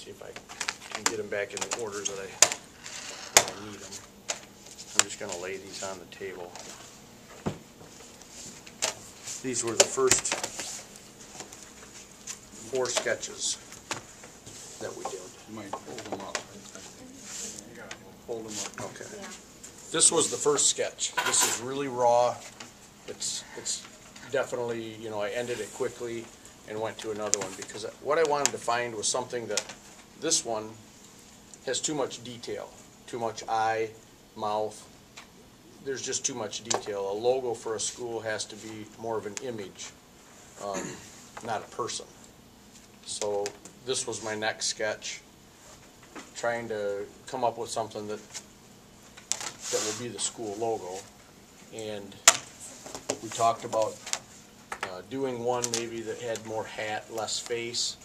see if I can get them back in the orders that I need them. I'm just going to lay these on the table. These were the first 4 sketches that we did. You might hold them up. Hold them up. Okay. Yeah. This was the first sketch. This is really raw. It's definitely, you know, I ended it quickly and went to another one because what I wanted to find was something that this one has too much detail, too much eye, mouth. There's just too much detail. A logo for a school has to be more of an image, not a person. So this was my next sketch, trying to come up with something that will be the school logo. And we talked about doing one maybe that had more hat, less face,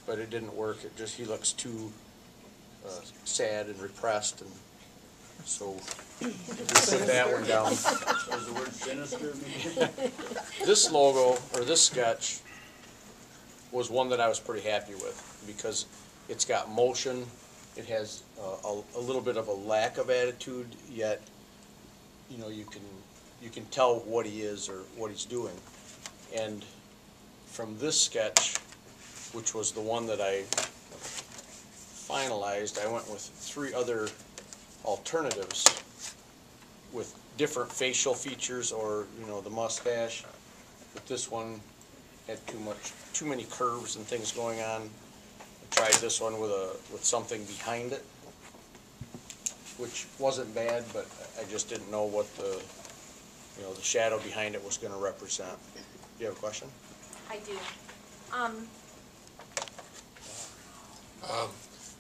but it didn't work. It just, he looks too sad and repressed, and so we put that one down. Does the word sinister mean? This logo, or this sketch, was one that I was pretty happy with because it's got motion. It has a little bit of a lack of attitude, yet you know you can tell what he is or what he's doing. And from this sketch, which was the one that I finalized, I went with 3 other alternatives with different facial features, or you know, the mustache. But this one had too many curves and things going on. I tried this one with something behind it, which wasn't bad, but I just didn't know what the shadow behind it was going to represent. Do you have a question? I do.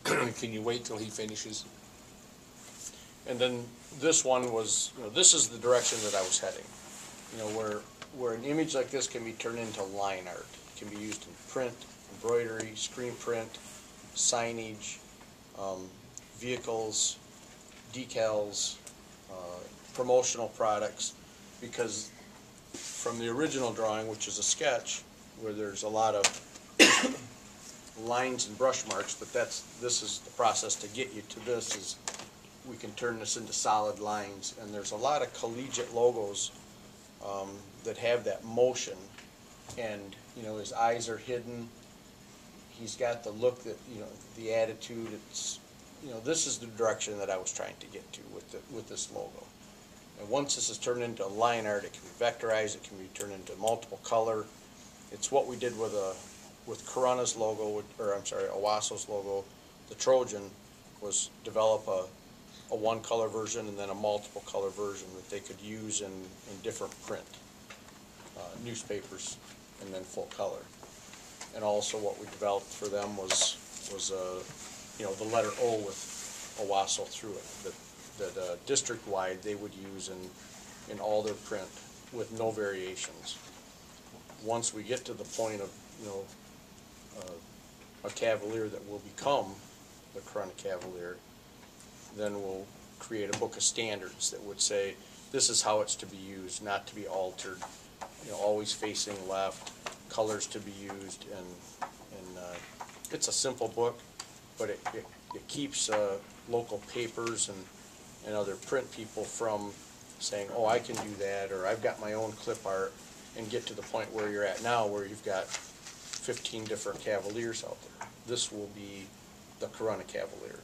Can you wait till he finishes? And then this one was, you know, this is the direction that I was heading. You know, where an image like this can be turned into line art. It can be used in print, embroidery, screen print, signage, vehicles, decals, promotional products, because from the original drawing, which is a sketch, where there's a lot of lines and brush marks, but this is the process to get you to this, is we can turn this into solid lines. And there's a lot of collegiate logos that have that motion, and you know, his eyes are hidden. He's got the look that, you know, the attitude. It's, you know, this is the direction that I was trying to get to with this logo. And once this is turned into line art, it can be vectorized. It can be turned into multiple color. It's what we did with Corunna's logo, or I'm sorry, Owasso's logo. The Trojan was develop a one color version and then a multiple color version that they could use in different print, newspapers, and then full color. And also what we developed for them was you know, the letter O with Owasso through it, that district-wide they would use in all their print with no variations. Once we get to the point of, you know, a Cavalier that will become the Corunna Cavalier, then we'll create a book of standards that would say this is how it's to be used, not to be altered, you know, always facing left, colors to be used, and it's a simple book, but it keeps local papers and other print people from saying, oh, I can do that, or I've got my own clip art, and get to the point where you're at now, where you've got 15 different Cavaliers out there. This will be the Corunna Cavalier.